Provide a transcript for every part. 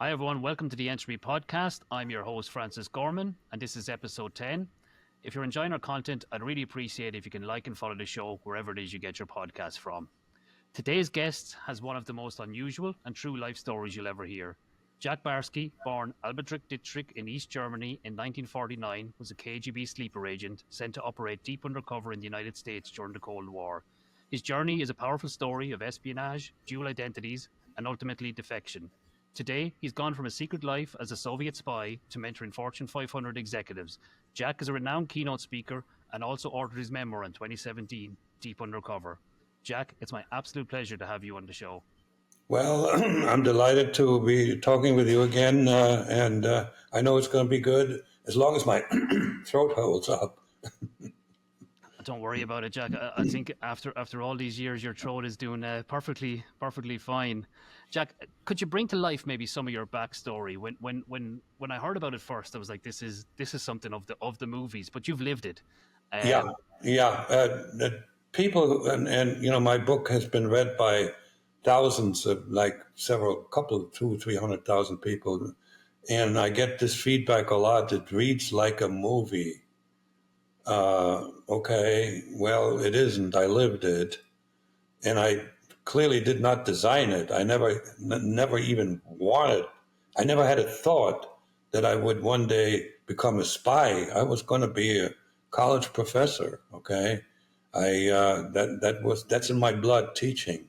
Hi, everyone. Welcome to the Entropy podcast. I'm your host, Francis Gorman, and this is episode 10. If you're enjoying our content, I'd really appreciate if you can like and follow the show wherever it is you get your podcast from. Today's guest has one of the most unusual and true life stories you'll ever hear. Jack Barsky, born Albrecht Dittrich in East Germany in 1949, was a KGB sleeper agent sent to operate deep undercover in the United States during the Cold War. His journey is a powerful story of espionage, dual identities, and ultimately defection. Today, he's gone from a secret life as a Soviet spy to mentoring Fortune 500 executives. Jack is a renowned keynote speaker and also authored his memoir in 2017, Deep Undercover. Jack, it's my absolute pleasure to have you on the show. Well, I'm delighted to be talking with you again, and I know it's going to be good as long as my throat holds up. Don't worry about it, Jack. I think after all these years, your throat is doing perfectly fine. Jack, could you bring to life maybe some of your backstory? When I heard about it first, I was like, this is something of the movies, but you've lived it. Yeah. People, and my book has been read by thousands of, like, couple, 200,000-300,000 people, and I get this feedback a lot. It reads like a movie. Okay, well, it isn't. I lived it, and I clearly did not design it. I never even wanted. I never had a thought that I would one day become a spy. I was going to be a college professor. Okay, that's in my blood. Teaching.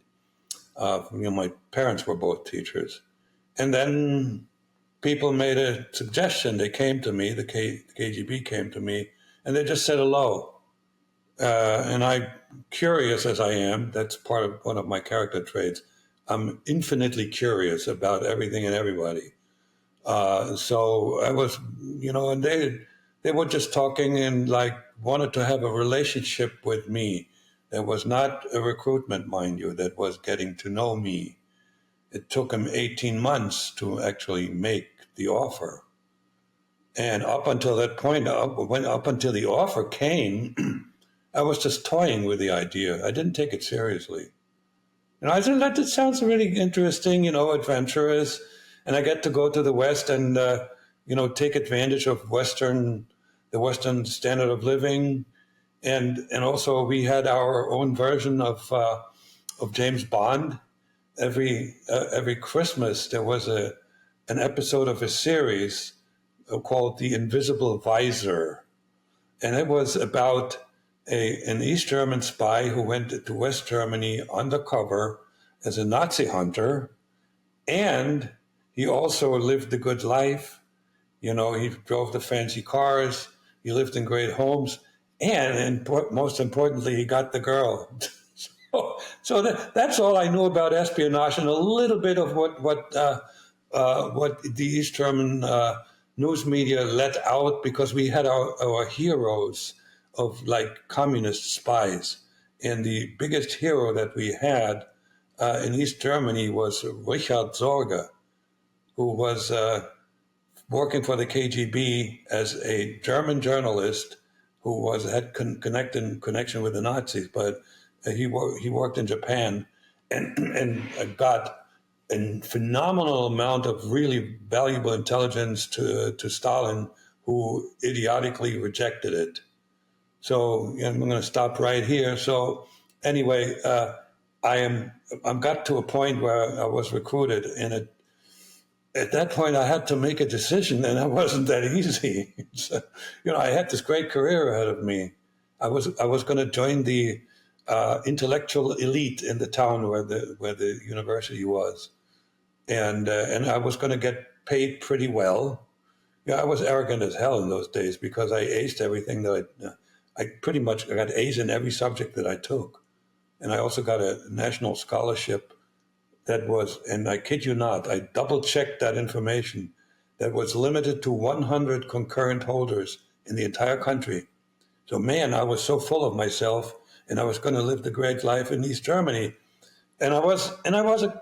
My parents were both teachers, and then people made a suggestion. They came to me. The KGB came to me, and they just said hello. And I, curious as I am, that's part of one of my character traits. I'm infinitely curious about everything and everybody. So I was, and they were just talking and wanted to have a relationship with me. That was not a recruitment, mind you, that was getting to know me. It took them 18 months to actually make the offer. And up until that point, up until the offer came, I was just toying with the idea. I didn't take it seriously. I said, that sounds really interesting, adventurous. And I get to go to the West and, take advantage of the Western standard of living. And also we had our own version of James Bond. Every Christmas there was an episode of a series called The Invisible Visor. And it was about an East German spy who went to West Germany undercover as a Nazi hunter, and he also lived the good life. He drove the fancy cars, he lived in great homes, and most importantly, he got the girl. So that's all I knew about espionage, and a little bit of what the East German news media let out, because we had our heroes of communist spies. And the biggest hero that we had in East Germany was Richard Sorge, who was working for the KGB as a German journalist who had connection with the Nazis, but he worked in Japan and got a phenomenal amount of really valuable intelligence to Stalin, who idiotically rejected it. So I'm going to stop right here. So anyway, I'm got to a point where I was recruited, and at that point I had to make a decision, and it wasn't that easy. So, I had this great career ahead of me. I was going to join the intellectual elite in the town where the university was, and I was going to get paid pretty well. I was arrogant as hell in those days because I aced everything that I pretty much got A's in every subject that I took. And I also got a national scholarship that was, and I kid you not, I double-checked that information, that was limited to 100 concurrent holders in the entire country. So, man, I was so full of myself, and I was going to live the great life in East Germany. And I was a,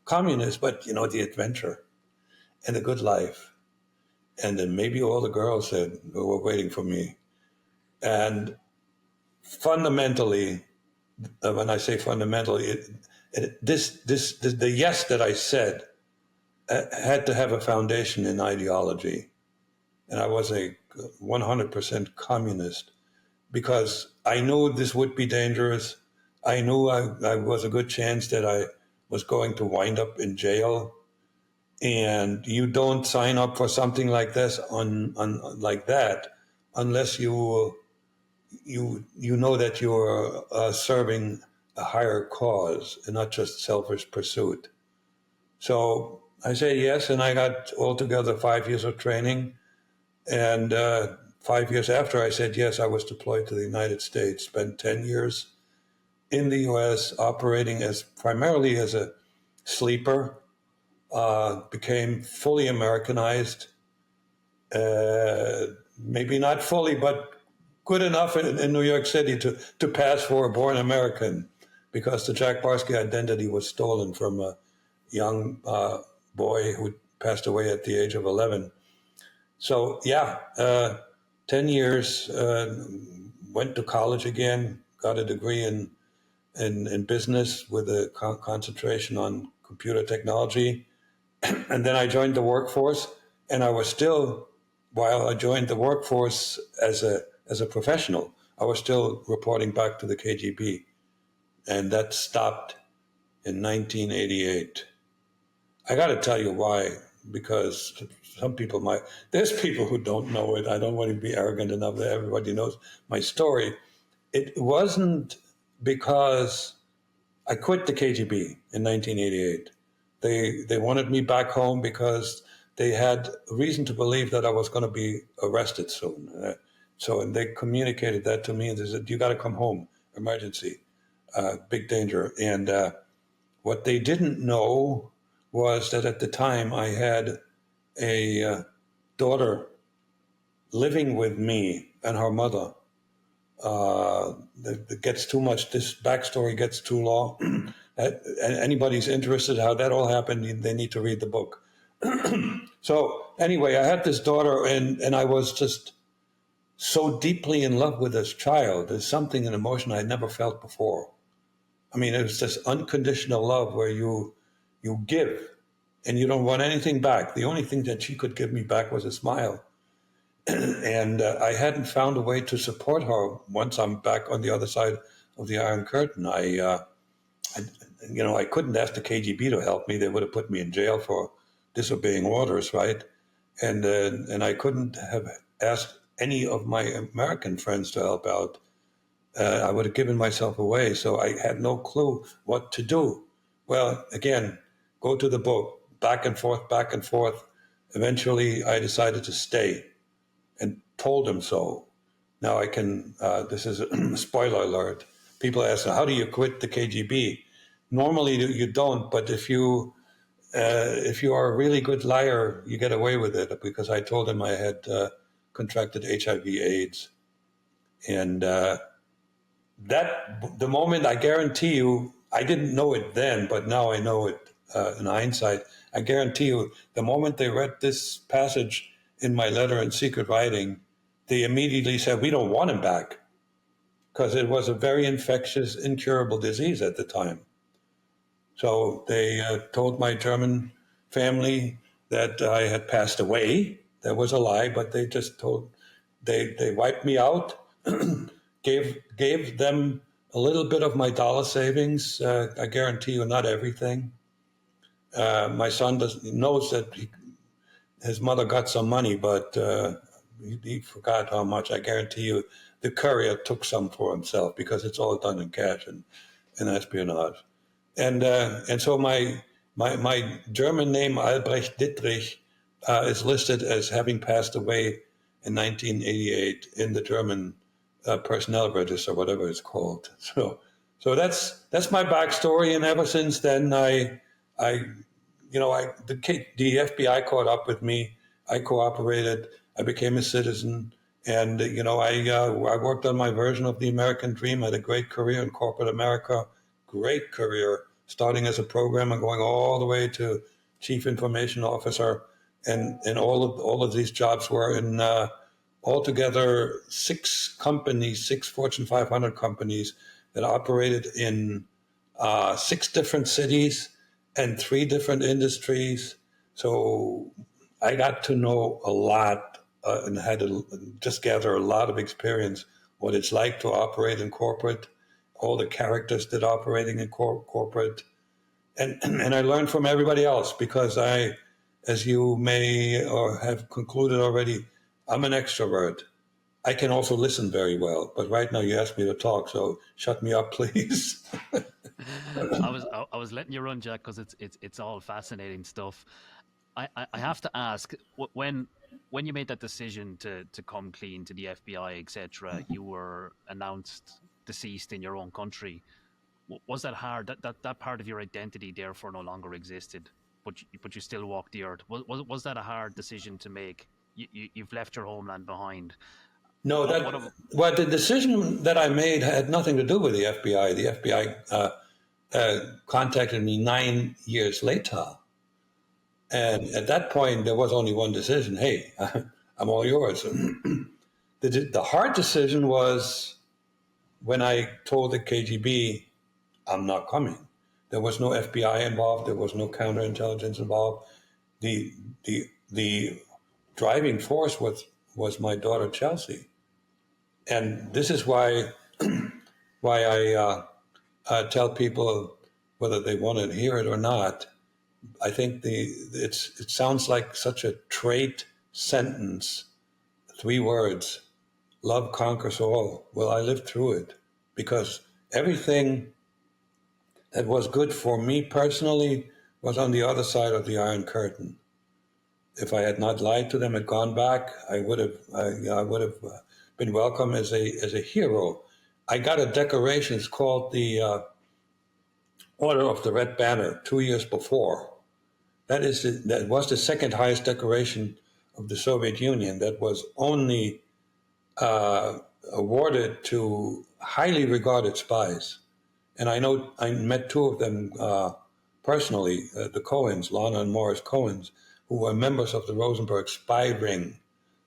communist, but, the adventure and the good life. And then maybe all the girls that were waiting for me. And fundamentally, when I say fundamentally, the yes that I said had to have a foundation in ideology. And I was a 100% communist because I knew this would be dangerous. I knew I was a good chance that I was going to wind up in jail. And you don't sign up for something like this like that unless you know that you're serving a higher cause and not just selfish pursuit. So I said yes, and I got altogether 5 years of training. And 5 years after I said yes, I was deployed to the United States, spent 10 years in the US operating as primarily as a sleeper, became fully Americanized, maybe not fully, but good enough in New York City to pass for a born American, because the Jack Barsky identity was stolen from a young boy who passed away at the age of 11. So, 10 years, went to college again, got a degree in business with a concentration on computer technology. And then I joined the workforce, and I was still, while I joined the workforce as a professional, I was still reporting back to the KGB. And that stopped in 1988. I got to tell you why, because some people there's people who don't know it. I don't want to be arrogant enough that everybody knows my story. It wasn't because I quit the KGB in 1988. They wanted me back home because they had reason to believe that I was going to be arrested soon. And they communicated that to me, and they said, "You got to come home, emergency, big danger." And what they didn't know was that at the time I had a daughter living with me and her mother. It gets too much. This backstory gets too long. Anybody's interested how that all happened, they need to read the book. So anyway, I had this daughter, and I was just so deeply in love with this child. There's something, an emotion I'd never felt before. I mean, it was this unconditional love where you give and you don't want anything back. The only thing that she could give me back was a smile. And I hadn't found a way to support her once I'm back on the other side of the Iron Curtain. I couldn't ask the KGB to help me. They would have put me in jail for disobeying orders, right? And I couldn't have asked any of my American friends to help out. I would have given myself away. So I had no clue what to do. Well, again, go to the book, back and forth, back and forth. Eventually, I decided to stay and told him so. Now I can, this is a spoiler alert. People ask, how do you quit the KGB? Normally you don't, but if you are a really good liar, you get away with it, because I told him I had contracted HIV/AIDS. And the moment, I guarantee you, I didn't know it then, but now I know it in hindsight. I guarantee you, the moment they read this passage in my letter in secret writing, they immediately said, we don't want him back, because it was a very infectious, incurable disease at the time. So they told my German family that I had passed away. That was a lie, but they just they wiped me out, gave them a little bit of my dollar savings. I guarantee you, not everything. My son knows that his mother got some money, but he forgot how much. I guarantee you the courier took some for himself, because it's all done in cash and espionage. And so my German name, Albrecht Dittrich, is listed as having passed away in 1988 in the German personnel register, whatever it's called. So that's my backstory, and ever since then, the FBI caught up with me. I cooperated. I became a citizen, and I worked on my version of the American dream. I had a great career in corporate America. Great career, starting as a programmer, going all the way to chief information officer, and all of these jobs were in altogether 6 companies, 6 Fortune 500 companies that operated in 6 different cities and 3 different industries. So I got to know a lot and had to just gather a lot of experience, what it's like to operate in corporate, all the characters that operating in corporate. And I learned from everybody else because I, as you may or have concluded already, I'm an extrovert. I can also listen very well, but right now you asked me to talk, so shut me up, please. I was letting you run, Jack, because it's all fascinating stuff. I have to ask, when you made that decision to come clean to the FBI, etc., you were announced deceased in your own country. Was that hard? That part of your identity therefore no longer existed, but you still walked the earth. Was that a hard decision to make? You've left your homeland behind. No, What what? well, the decision that I made had nothing to do with the FBI. The FBI contacted me 9 years later. And at that point, there was only one decision. Hey, I'm all yours. The hard decision was when I told the KGB, I'm not coming. There was no FBI involved. There was no counterintelligence involved. The driving force was my daughter, Chelsea. And this is why I tell people, whether they want to hear it or not, I think it sounds like such a trite sentence, 3 words: love conquers all. Well, I lived through it because everything that was good for me personally was on the other side of the Iron Curtain. If I had not lied to them and gone back, I would have been welcome as a hero. I got a decoration. It's called the Order of the Red Banner 2 years before. That was the second highest decoration of the Soviet Union. That was only awarded to highly regarded spies. And I met 2 of them personally, the Cohens, Lana and Morris Cohens, who were members of the Rosenberg spy ring.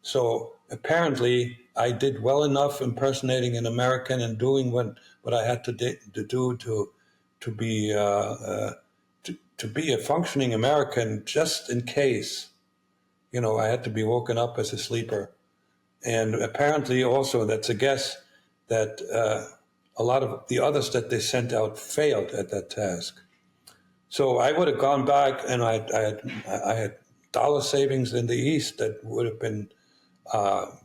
So apparently I did well enough impersonating an American and doing what I had to do to be to be a functioning American, just in case, I had to be woken up as a sleeper. And apparently also that's a guess that a lot of the others that they sent out failed at that task. So I would have gone back, and I had dollar savings in the East that would have been, that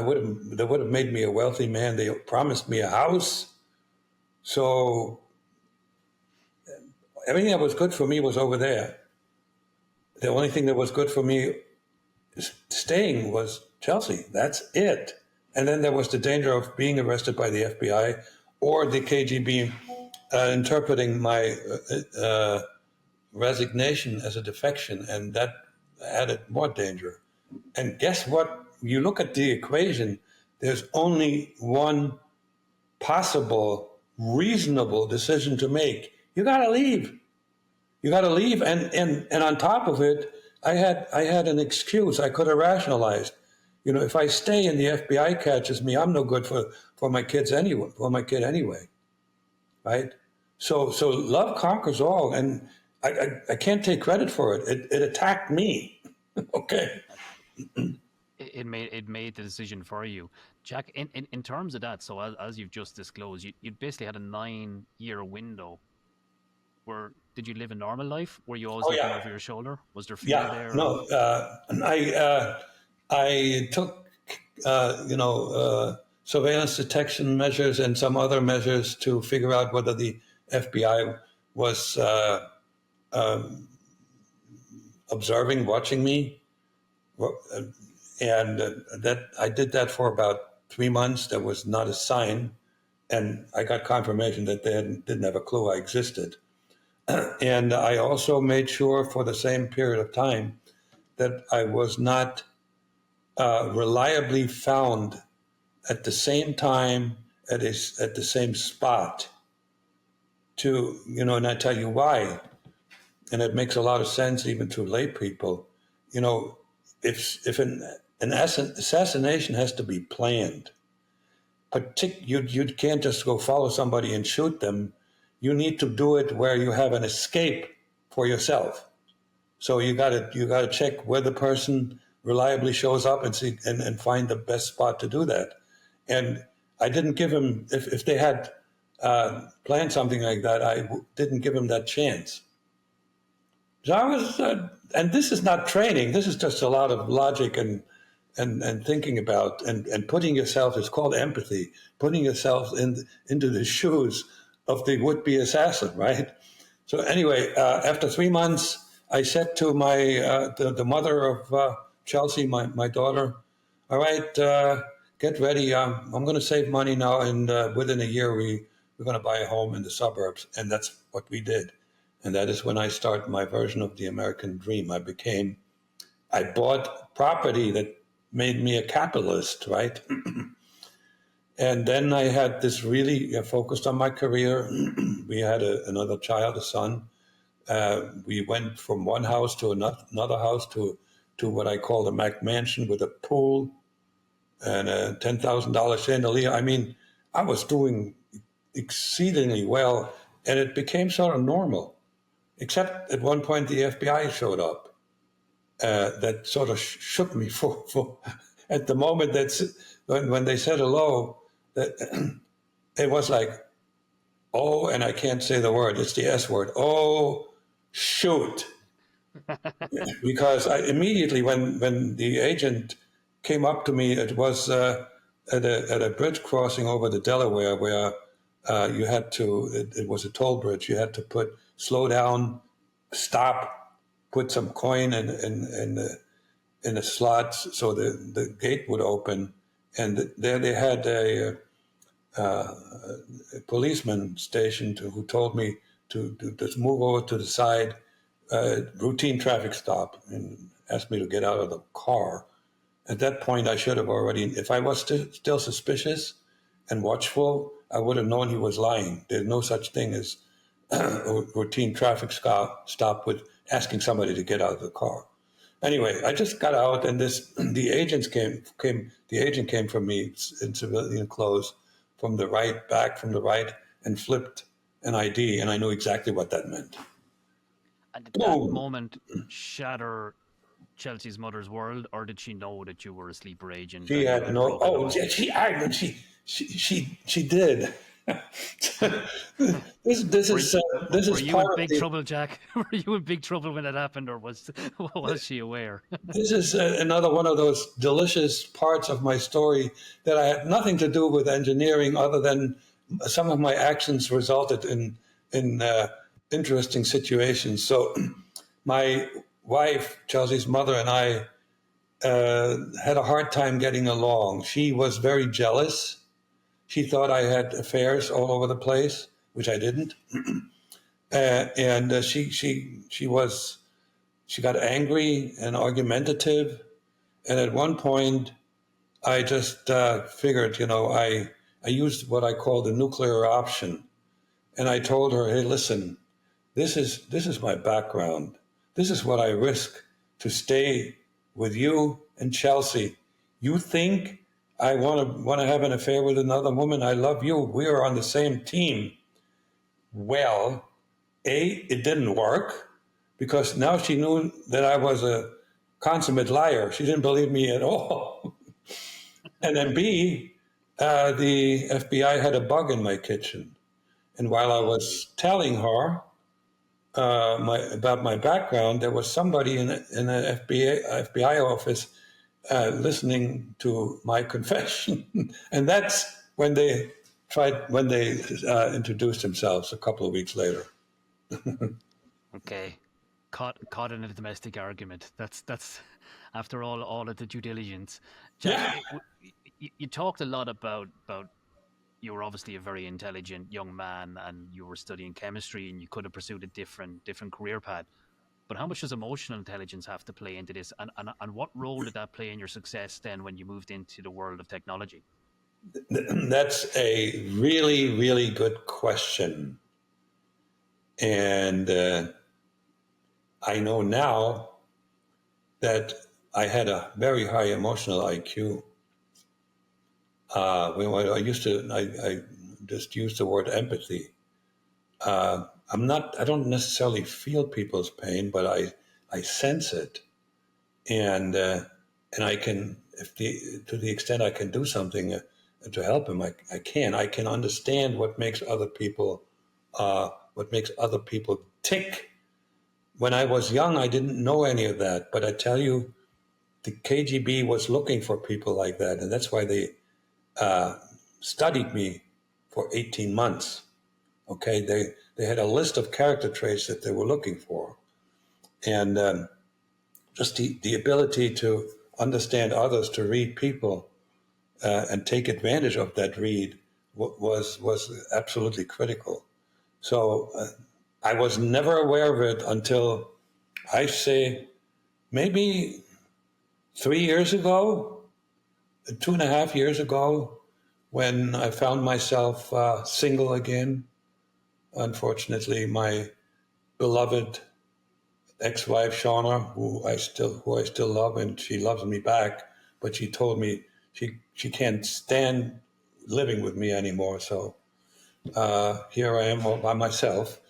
would have made me a wealthy man. They promised me a house. So everything that was good for me was over there. The only thing that was good for me staying was Chelsea. That's it. And then there was the danger of being arrested by the FBI or the KGB interpreting my resignation as a defection, and that added more danger. And guess what? You look at the equation, there's only one possible, reasonable decision to make. You got to leave. You got to leave. And on top of it, I had an excuse. I could have rationalized. If I stay and the FBI catches me, I'm no good for my kids anyway. For my kid anyway, right? So love conquers all, and I can't take credit for it. It attacked me. Okay. It made the decision for you, Jack. In terms of that, so as you've just disclosed, you basically had a 9-year window. Did you live a normal life? Were you always looking over your shoulder? Was there fear there? No. I took surveillance detection measures and some other measures to figure out whether the FBI was observing, watching me, and that I did that for about 3 months. There was not a sign, and I got confirmation that they didn't have a clue I existed. And I also made sure for the same period of time that I was not reliably found at the same time at the same spot. And I tell you why, and it makes a lot of sense even to lay people. If an assassination has to be planned, you can't just go follow somebody and shoot them. You need to do it where you have an escape for yourself. So you gotta check where the person reliably shows up and see and find the best spot to do that. And I didn't give him if they had planned something like that. Didn't give him that chance. So I was, and this is not training. This is just a lot of logic and thinking about and putting yourself. It's called empathy. Putting yourself into the shoes of the would-be assassin, right? So anyway, after 3 months, I said to my the mother of Chelsea, my daughter, "All right, get ready. I'm going to save money now, and within a year we're going to buy a home in the suburbs." And that's what we did. And that is when I started my version of the American dream. I bought property that made me a capitalist, right? And then I had this really focused on my career. We had another child, a son. We went from one house to another house to what I call the Mac Mansion with a pool and a $10,000 chandelier. I mean, I was doing exceedingly well, and it became sort of normal. Except at one point, the FBI showed up. That sort of shook me for at the moment. When they said hello, that it was like, oh, and I can't say the word. It's the S word. Oh, shoot. Because immediately when the agent came up to me, it was at a bridge crossing over the Delaware where you had to, it was a toll bridge. You had to slow down, stop, put some coin in the slots so the gate would open. And there they had a policeman stationed who told me to just move over to the side, routine traffic stop, and asked me to get out of the car. At that point, I should have already, if I was still suspicious and watchful, I would have known he was lying. There's no such thing as a routine traffic stop with asking somebody to get out of the car. Anyway, I just got out, and the agent came from me in civilian clothes from the right, back from the right, and flipped an ID, and I knew exactly what that meant. And did that moment shatter Chelsea's mother's world, or did she know that you were a sleeper agent? She had no. Oh, she did. This is you part in big trouble, Jack? Were you in big trouble when it happened, or was she aware? This is another one of those delicious parts of my story that I had nothing to do with engineering, other than some of my actions resulted in interesting situations. So, my wife, Chelsea's mother, and I had a hard time getting along. She was very jealous. She thought I had affairs all over the place, which I didn't. And she got angry and argumentative. And at one point, I just figured, I used what I call the nuclear option. And I told her, hey, listen, this is my background. This is what I risk to stay with you and Chelsea. You think I want to have an affair with another woman? I love you. We are on the same team. Well, it didn't work, because now she knew that I was a consummate liar. She didn't believe me at all. And then B, the FBI had a bug in my kitchen. And while I was telling her about my background, there was somebody in an FBI office listening to my confession. And that's when they introduced themselves a couple of weeks later. Okay. Caught in a domestic argument. That's after all of the due diligence. Jack, yeah. You talked a lot about you were obviously a very intelligent young man, and you were studying chemistry, and you could have pursued a different career path. But how much does emotional intelligence have to play into this? And what role did that play in your success then when you moved into the world of technology? That's a really, really good question. And I know now that I had a very high emotional IQ. I just use the word empathy. I don't necessarily feel people's pain, but I sense it, and I can, to the extent I can do something to help him, I can. I can understand what makes other people tick. When I was young, I didn't know any of that, but I tell you, the KGB was looking for people like that, and that's why they studied me for 18 months. Okay, they had a list of character traits that they were looking for, and just the ability to understand others, to read people, and take advantage of that read was absolutely critical. So I was never aware of it until, I say, maybe 3 years ago, 2.5 years ago, when I found myself single again. Unfortunately, my beloved ex-wife Shauna, who I still love, and she loves me back, but she told me she can't stand living with me anymore. So here I am all by myself.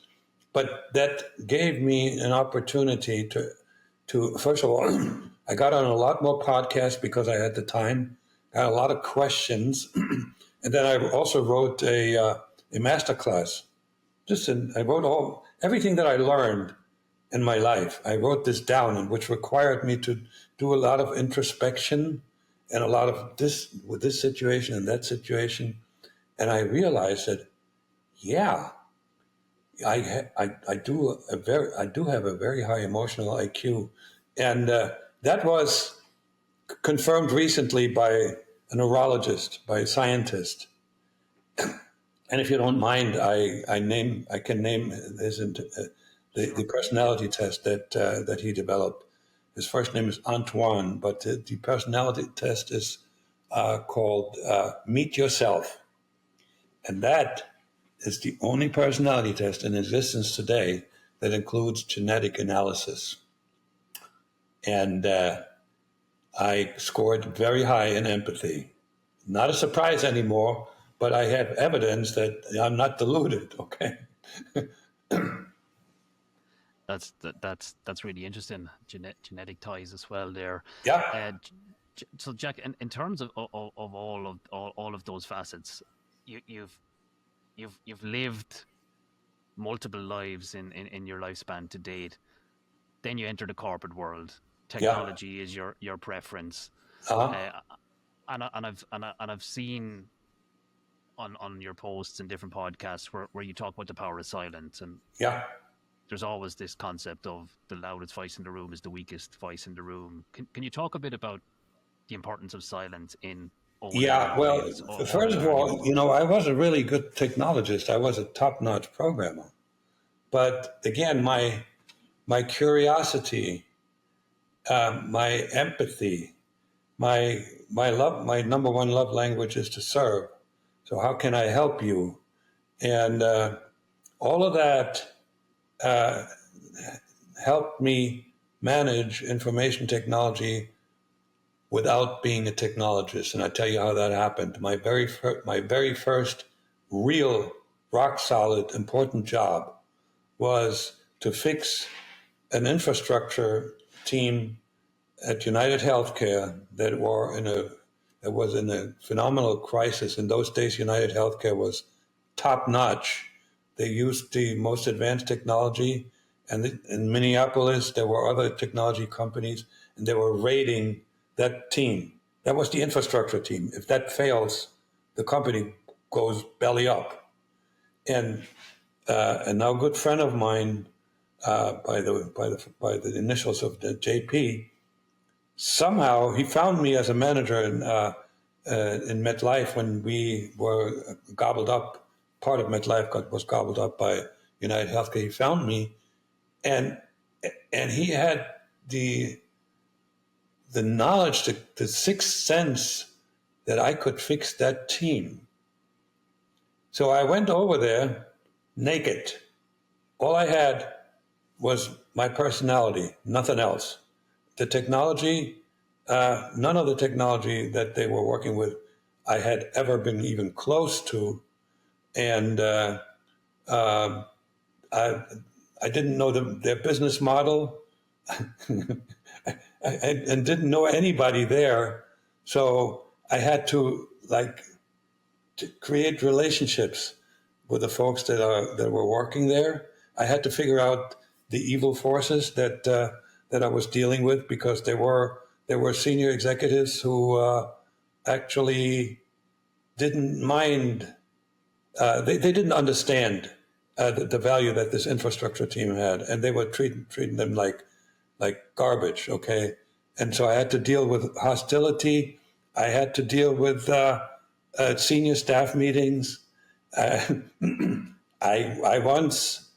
But that gave me an opportunity to first of all, I got on a lot more podcasts because I had the time, got a lot of questions, and then I also wrote a master class. I wrote everything that I learned in my life. I wrote this down, which required me to do a lot of introspection and a lot of this with this situation and that situation. And I realized that, yeah, I do have a very high emotional IQ, and that was confirmed recently by a neurologist, by a scientist. And if you don't mind, I can name the personality test that he developed. His first name is Antoine, but the personality test is called Meet Yourself, and that is the only personality test in existence today that includes genetic analysis. And I scored very high in empathy. Not a surprise anymore, but I have evidence that I'm not deluded. Okay. That's really interesting. Genetic ties as well there. Yeah. So Jack, in terms of all of those facets, you've lived multiple lives in your lifespan to date. Then you enter the corporate world. Yeah. Technology is your preference, Uh-huh. and I've seen on your posts and different podcasts where you talk about the power of silence, and Yeah. there's always this concept of the loudest voice in the room is the weakest voice in the room. Can you talk a bit about the importance of silence in owning Yeah. Well, employees or first of learning all, more? I was a really good technologist. I was a top-notch programmer. But again, my curiosity, my empathy, my number one love language is to serve. So how can I help you? And all of that uh, helped me manage information technology without being a technologist. And I tell you how that happened. My very first real rock solid important job was to fix an infrastructure team at United Healthcare that was in a phenomenal crisis. In those days, United Healthcare was top notch. They used the most advanced technology, and in Minneapolis there were other technology companies, and they were raiding that team. That was the infrastructure team. If that fails, the company goes belly up. And now a good friend of mine, by the initials of the JP, somehow he found me as a manager in MetLife when we were gobbled up. Part of MetLife was gobbled up by United Healthcare. He found me, and he had the knowledge, the sixth sense that I could fix that team. So I went over there naked. All I had was my personality, nothing else. The technology, none of the technology that they were working with I had ever been even close to. And I didn't know their business model. and didn't know anybody there. So I had to to create relationships with the folks that were working there. I had to figure out the evil forces that I was dealing with, because there were senior executives who actually didn't mind. They didn't understand the value that this infrastructure team had, and they were treating them like garbage. Okay, and so I had to deal with hostility. I had to deal with senior staff meetings. I once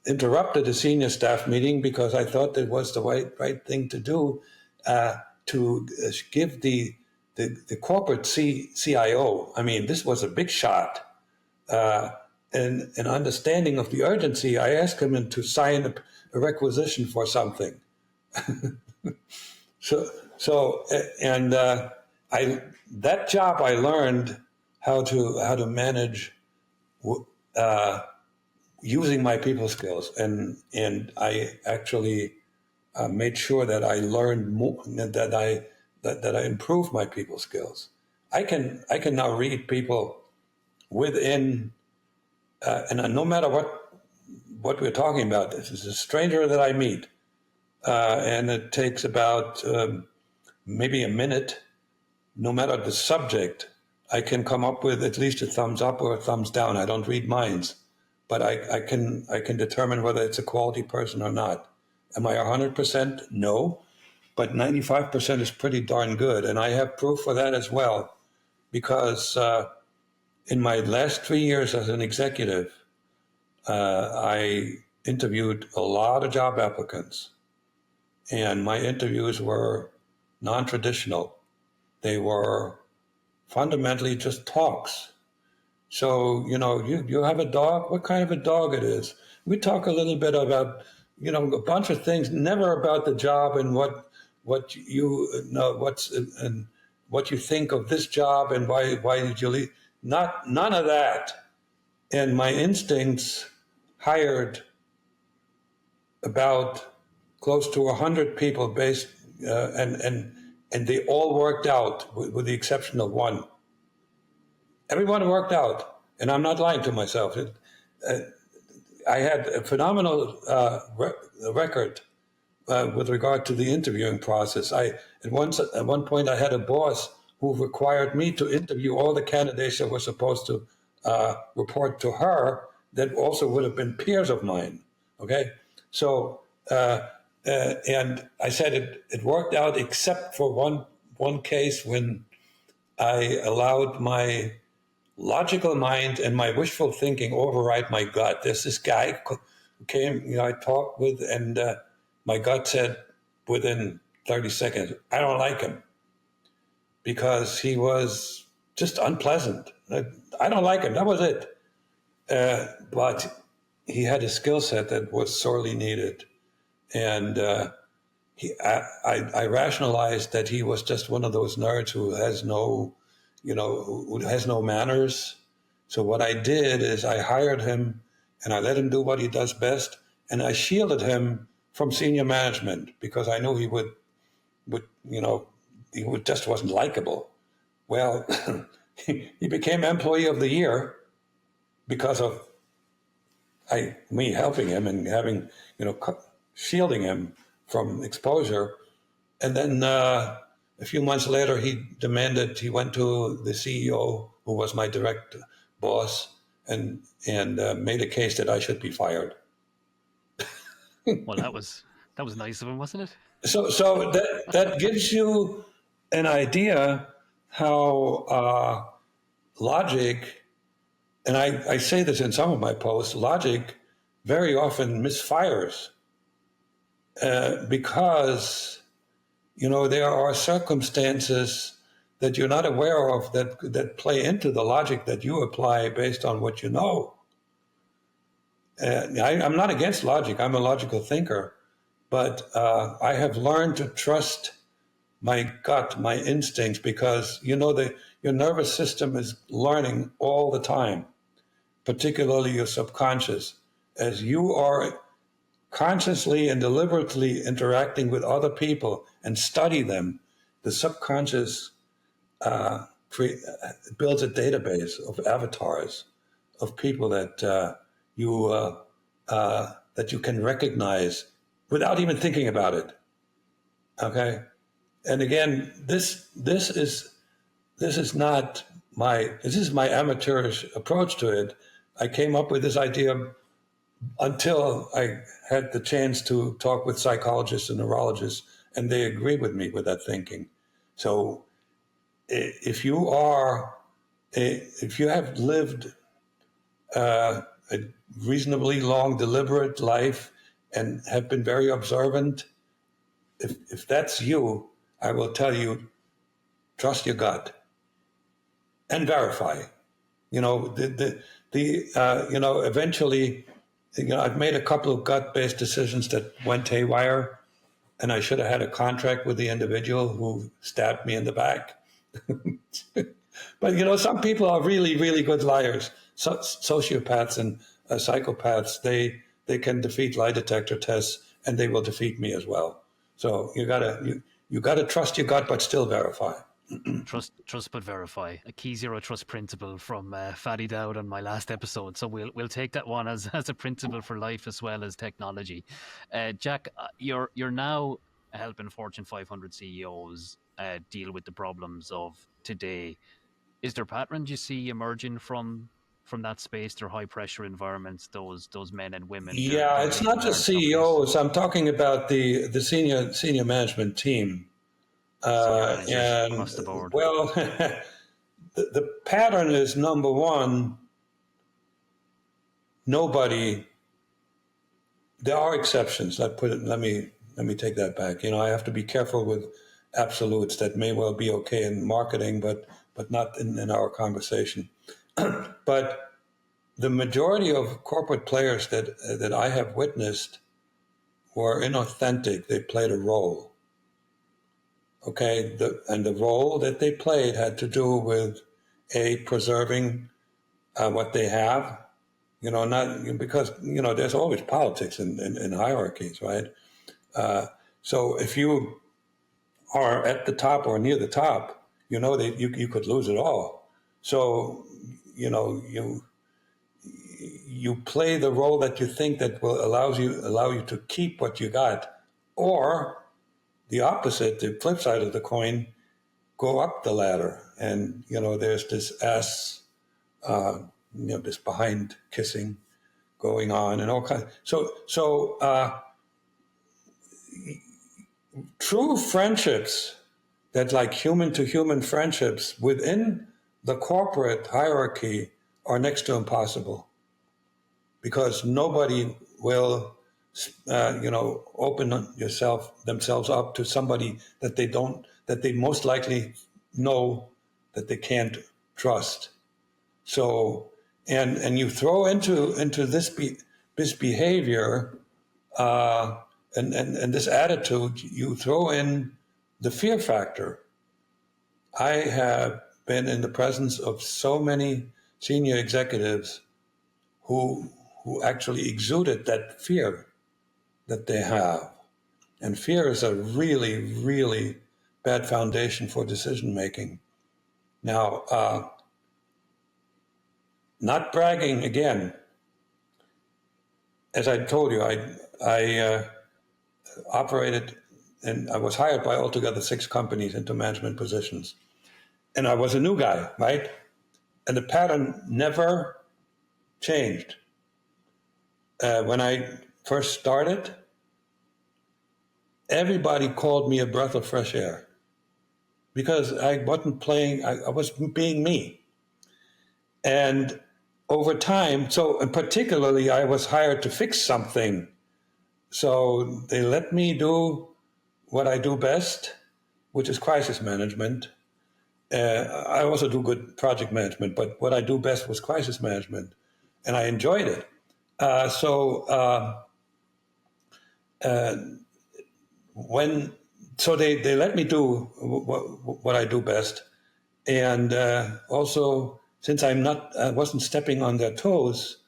interrupted a senior staff meeting because I thought it was the right thing to do, to give the corporate CIO. I mean, this was a big shot. An understanding of the urgency. I asked him to sign a requisition for something. And that job I learned how to manage using my people skills, and I actually made sure that I learned more, that I improved my people skills. I can now read people within, and no matter what we're talking about, this is a stranger that I meet, and it takes about maybe a minute. No matter the subject, I can come up with at least a thumbs up or a thumbs down. I don't read minds, but I can determine whether it's a quality person or not. Am I 100%? No, but 95% is pretty darn good, and I have proof for that as well, because in my last 3 years as an executive, I interviewed a lot of job applicants, and my interviews were non-traditional. They were fundamentally just talks. So, you have a dog, what kind of a dog it is. We talk a little bit about, a bunch of things, never about the job and what you know, and what you think of this job and why did you leave. None of that. And my instincts hired about close to 100 people based, and they all worked out, with the exception of one. Everyone worked out, and I'm not lying to myself. I had a phenomenal record with regard to the interviewing process. At one point, I had a boss who required me to interview all the candidates that were supposed to report to her, that also would have been peers of mine. Okay, so and I said it worked out, except for one case when I allowed my logical mind and my wishful thinking override my gut. There's this guy who came, I talked with, and my gut said within 30 seconds, I don't like him, because he was just unpleasant. I don't like him. That was it. But he had a skill set that was sorely needed. And I rationalized that he was just one of those nerds who has no manners. So what I did is I hired him, and I let him do what he does best, and I shielded him from senior management, because I knew he would just wasn't likable. Well, he became Employee of the Year because of me helping him and having, shielding him from exposure. And then a few months later, he went to the CEO, who was my direct boss, and made a case that I should be fired. Well, that was nice of him, wasn't it? So that gives you an idea how logic, and I say this in some of my posts, logic very often misfires because there are circumstances that you're not aware of that play into the logic that you apply based on what you know. I'm not against logic. I'm a logical thinker. But I have learned to trust my gut, my instincts, because your nervous system is learning all the time, particularly your subconscious. As you are consciously and deliberately interacting with other people and study them, the subconscious builds a database of avatars of people that you can recognize without even thinking about it. Okay, and again, this is my amateurish approach to it. I came up with this idea until I had the chance to talk with psychologists and neurologists, and they agree with me with that thinking. So, if you have lived a reasonably long, deliberate life and have been very observant, if that's you, I will tell you, trust your gut and verify. Eventually, I've made a couple of gut-based decisions that went haywire, and I should have had a contract with the individual who stabbed me in the back. But some people are really, really good liars. Sociopaths and psychopaths, they can defeat lie detector tests, and they will defeat me as well. So you gotta trust your gut, but still verify. Trust but verify. A key zero trust principle from Fadi Dowd on my last episode. So we'll take that one as a principle for life as well as technology. Jack, you're now helping Fortune 500 CEOs deal with the problems of today. Is there patterns you see emerging from that space? Their high pressure environments, those men and women. Yeah, it's not just CEOs. I'm talking about the senior management team. And across the board. Well, the pattern is, number one, nobody. There are exceptions. Let me take that back. I have to be careful with absolutes that may well be okay in marketing, but not in our conversation. But the majority of corporate players that I have witnessed were inauthentic. They played a role. Okay, the role that they played had to do with preserving what they have, not because there's always politics in hierarchies, right? So if you are at the top or near the top, that you could lose it all. So you play the role that you think that will allow you to keep what you got, or the opposite, the flip side of the coin, go up the ladder. And, there's this this behind kissing going on and all kinds. So true friendships, that like human to human friendships within the corporate hierarchy, are next to impossible, because nobody will open themselves up to somebody that they most likely know that they can't trust. So, and you throw into this behavior and this attitude, you throw in the fear factor. I have been in the presence of so many senior executives who actually exuded that fear that they have. And fear is a really, really bad foundation for decision making. Now, not bragging again, as I told you, I operated, and I was hired by altogether 6 companies into management positions. And I was a new guy, right? And the pattern never changed. When I first started, everybody called me a breath of fresh air, because I wasn't playing, I was being me. And over time, and particularly I was hired to fix something. So they let me do what I do best, which is crisis management. I also do good project management, but what I do best was crisis management, and I enjoyed it. So they let me do what I do best, and also, since I wasn't stepping on their toes,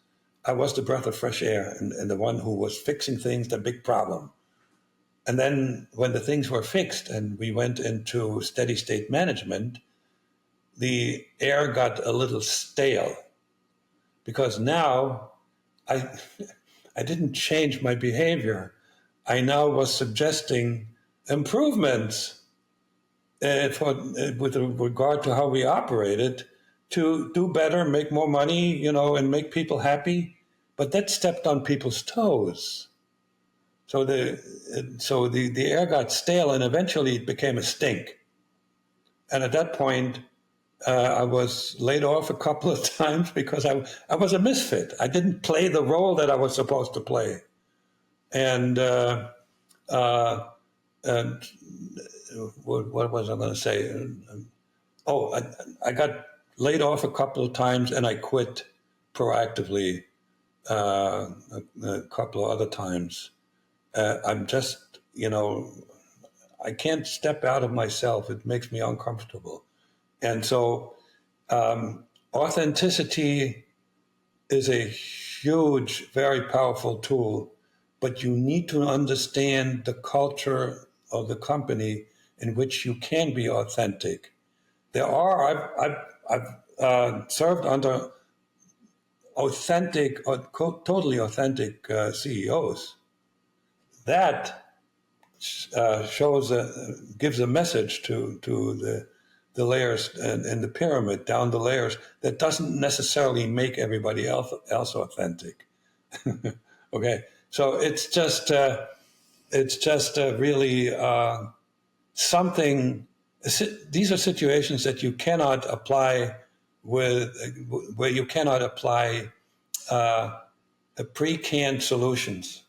I was the breath of fresh air and the one who was fixing things, the big problem. And then when the things were fixed and we went into steady state management, the air got a little stale because now I, I didn't change my behavior. I now was suggesting improvements with regard to how we operated to do better, make more money, and make people happy. But that stepped on people's toes. So the air got stale, and eventually it became a stink. And at that point, I was laid off a couple of times because I was a misfit. I didn't play the role that I was supposed to play. And what was I going to say? I got laid off a couple of times, and I quit proactively a couple of other times. I'm just, I can't step out of myself. It makes me uncomfortable. And so authenticity is a huge, very powerful tool, but you need to understand the culture of the company in which you can be authentic. I've served under authentic, totally authentic CEOs. That gives a message to the layers and the pyramid down the layers that doesn't necessarily make everybody else authentic. Okay, so it's just really something. These are situations that you cannot apply where you cannot apply pre-canned solutions.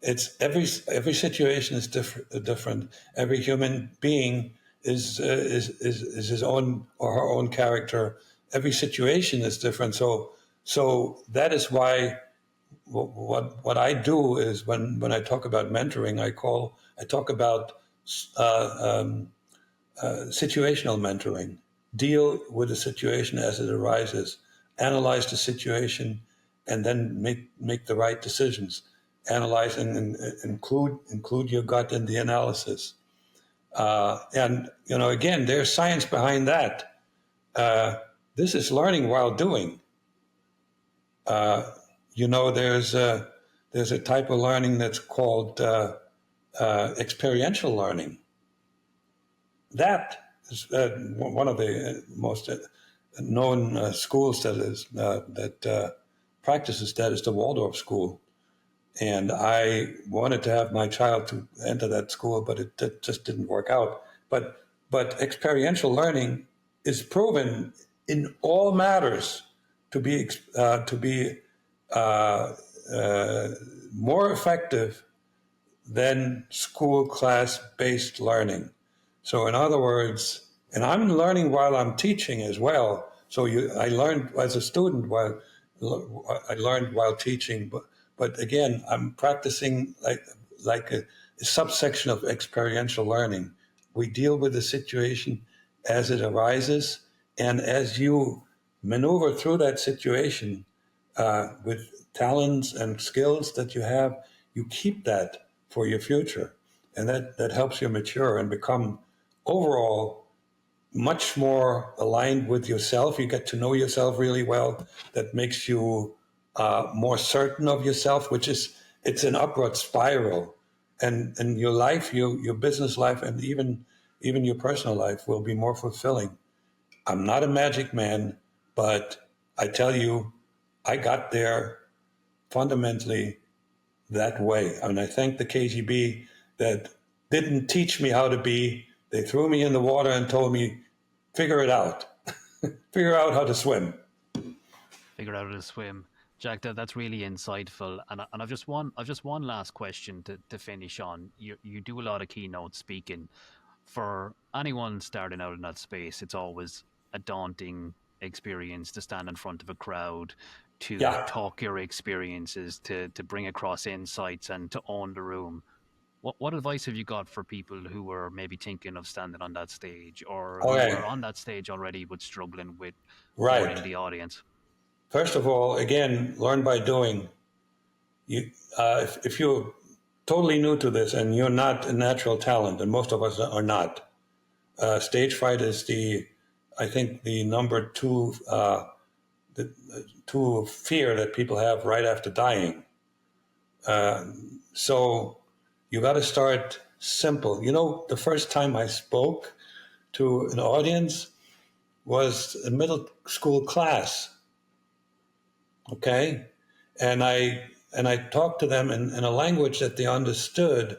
It's every situation is different. Every human being is his own or her own character. Every situation is different. So that is why what I do is when I talk about mentoring, I talk about situational mentoring. Deal with the situation as it arises. Analyze the situation, and then make the right decisions. Analyze and include your gut in the analysis. And again, there's science behind that. This is learning while doing. There's a type of learning that's called experiential learning. That is one of the most known schools that practices that is the Waldorf School. And I wanted to have my child to enter that school, but it just didn't work out. But experiential learning is proven in all matters to be more effective than school class-based learning. So in other words, and I'm learning while I'm teaching as well. So I learned as a student while I learned while teaching, but again, I'm practicing like a subsection of experiential learning. We deal with the situation as it arises, and as you maneuver through that situation with talents and skills that you have, you keep that for your future, and that helps you mature and become overall much more aligned with yourself. You get to know yourself really well. That makes you more certain of yourself, it's an upward spiral, and your life, your business life, and even your personal life will be more fulfilling. I'm not a magic man, but I tell you, I got there fundamentally that way. And I thank the KGB that didn't teach me how to be. They threw me in the water and told me, figure it out. Figure out how to swim. Figure out how to swim. Jack, that's really insightful. And I've just one last question to finish on. You do a lot of keynote speaking. For anyone starting out in that space, it's always a daunting experience to stand in front of a crowd, to talk your experiences, to bring across insights, and to own the room. What advice have you got for people who were maybe thinking of standing on that stage, or who were on that stage already but struggling with owning the audience? First of all, again, learn by doing. If you're totally new to this and you're not a natural talent, and most of us are not, stage fright is I think the number two fear that people have right after dying. So you got to start simple. You know, the first time I spoke to an audience was a middle school class. Okay, and I talked to them in a language that they understood.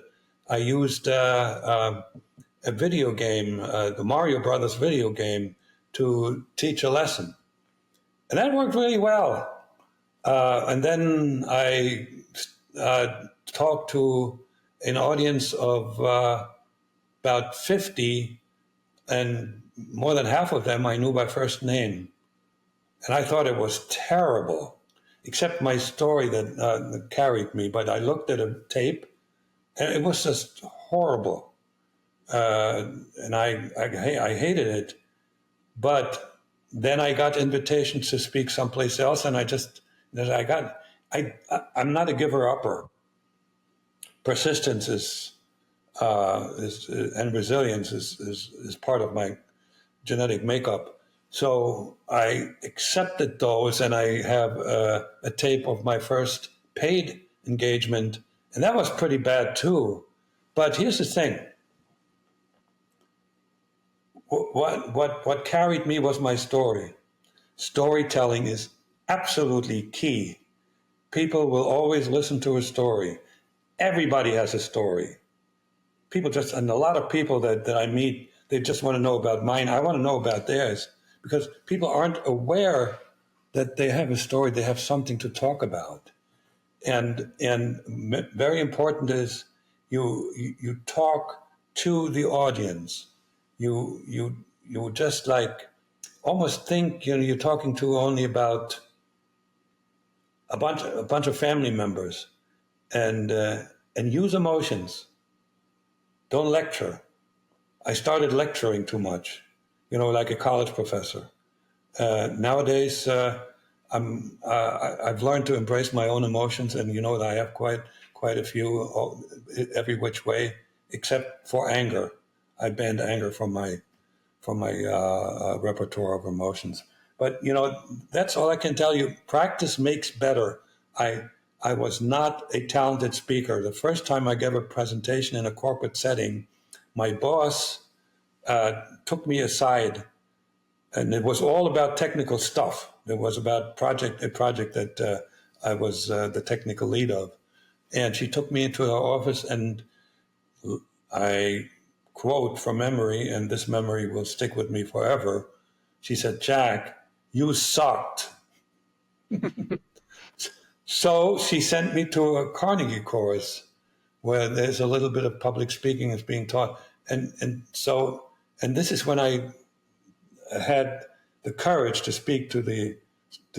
I used a video game, the Mario Brothers video game, to teach a lesson, and that worked really well. And then I talked to an audience of about 50, and more than half of them I knew by first name. And I thought it was terrible, except my story that carried me. But I looked at a tape, and it was just horrible. And I hated it. But then I got invitations to speak someplace else, and I'm not a giver-upper. Persistence is and resilience is part of my genetic makeup. So I accepted those, and I have a tape of my first paid engagement, and that was pretty bad too. But here's the thing: what carried me was my story. Storytelling is absolutely key. People will always listen to a story. Everybody has a story. And a lot of people that I meet, they just want to know about mine. I want to know about theirs, because people aren't aware that they have a story, they have something to talk about. And very important is you talk to the audience. You just like almost think you're talking to only about a bunch of family members, and use emotions. Don't lecture. I started lecturing too much, like a college professor. Nowadays, I've learned to embrace my own emotions, and that I have quite a few every which way, except for anger. I banned anger from my repertoire of emotions. But that's all I can tell you. Practice makes better. I was not a talented speaker. The first time I gave a presentation in a corporate setting, my boss took me aside, and it was all about technical stuff. It was about a project that I was the technical lead of. And she took me into her office, and I quote from memory, and this memory will stick with me forever. She said, "Jack, you sucked." So she sent me to a Carnegie course where there's a little bit of public speaking is being taught. And this is when I had the courage to speak to the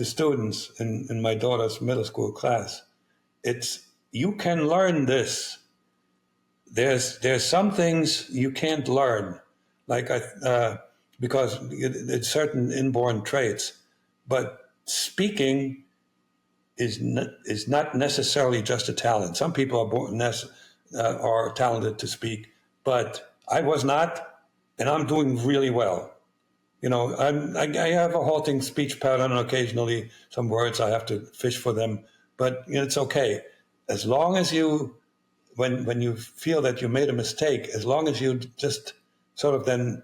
students in my daughter's middle school class. You can learn this. There's some things you can't learn, because it's certain inborn traits, but speaking is not necessarily just a talent. Some people are talented to speak, but I was not, and I'm doing really well. I have a halting speech pattern, and occasionally some words I have to fish for them, but it's okay. As long as when you feel that you made a mistake, as long as you just sort of then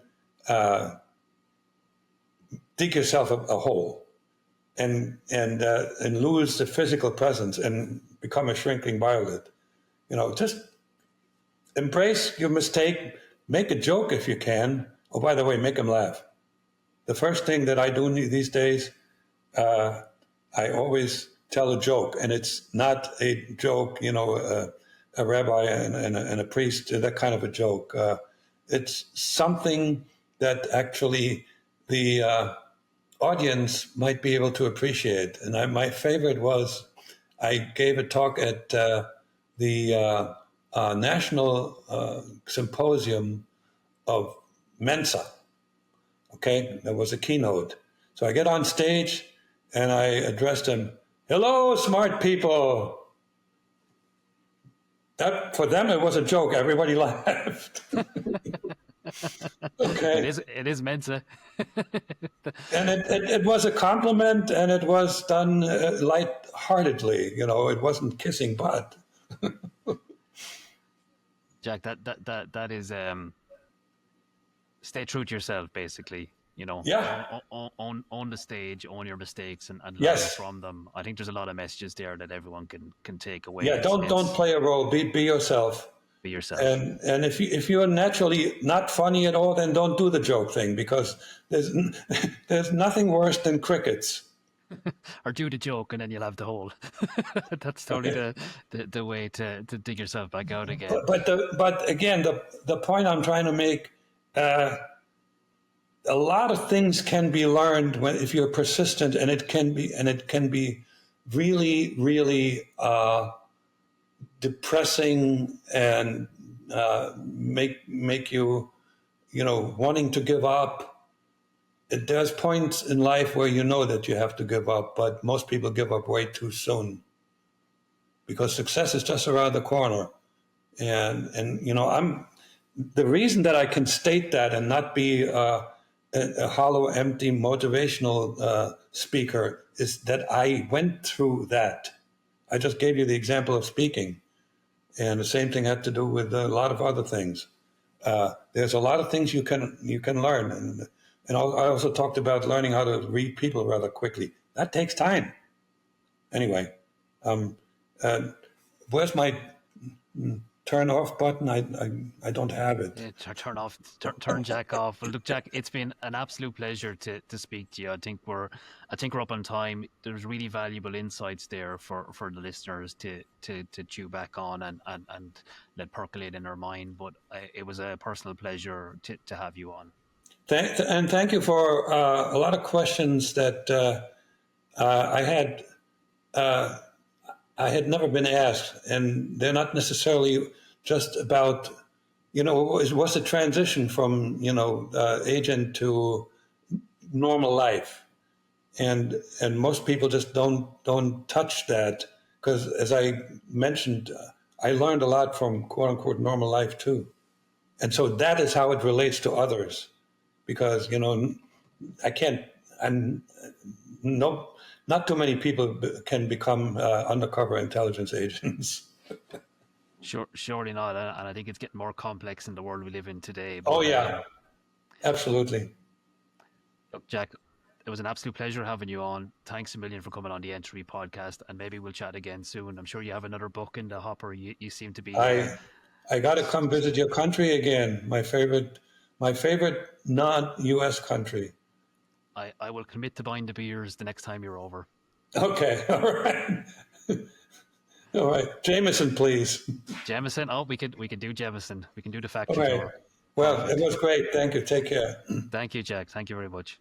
dig yourself a hole, and lose the physical presence and become a shrinking violet. Just embrace your mistake, make a joke if you can. Oh, by the way, make them laugh. The first thing that I do these days, I always tell a joke, and it's not a joke, a rabbi and a priest, that kind of a joke. It's something that actually the audience might be able to appreciate. And my favorite was, I gave a talk at the National Symposium of Mensa. Okay, that was a keynote. So I get on stage, and I addressed them, "Hello, smart people." That, for them, it was a joke. Everybody laughed. Okay. It is meant to. And it was a compliment, and it was done lightheartedly. It wasn't kissing butt. Jack, that is stay true to yourself, basically. Yeah. Own the stage, own your mistakes, and learn Yes. from them. I think there's a lot of messages there that everyone can take away. Yeah. Don't play a role. Be yourself. Be yourself. And if you're naturally not funny at all, then don't do the joke thing, because there's nothing worse than crickets. Or do the joke and then you'll have the hole. That's totally the way to dig yourself back out again. But again, the point I'm trying to make, a lot of things can be learned if you're persistent, and it can be really, really depressing, and make you wanting to give up. There's points in life where you know that you have to give up, but most people give up way too soon, because success is just around the corner. And I'm the reason that I can state that and not be a hollow, empty, motivational speaker is that I went through that. I just gave you the example of speaking, and the same thing had to do with a lot of other things. There's a lot of things you can learn, and I also talked about learning how to read people rather quickly. That takes time. Anyway, where's my turn off button? I don't have it. Yeah, turn Jack off. Well, look, Jack, it's been an absolute pleasure to speak to you. I think we're up on time. There's really valuable insights there for the listeners to chew back on and let percolate in their mind. But it was a personal pleasure to have you on. Thank you for a lot of questions that I had. I had never been asked, and they're not necessarily just about, what's the transition from, agent to normal life, and most people just don't touch that, because, as I mentioned, I learned a lot from quote unquote normal life too, and so that is how it relates to others, because I can't. Not too many people can become undercover intelligence agents. Surely not, and I think it's getting more complex in the world we live in today. But, absolutely. Look, Jack, it was an absolute pleasure having you on. Thanks a million for coming on the Entropy podcast, and maybe we'll chat again soon. I'm sure you have another book in the hopper. You seem to be. I got to come visit your country again. My favorite non-U.S. country. I will commit to buying the beers the next time you're over. Okay, all right. All right, Jameson, please. Jameson. Oh, we could do Jameson. We can do defection. All right. Well, it was great. Thank you. Take care. Thank you, Jack. Thank you very much.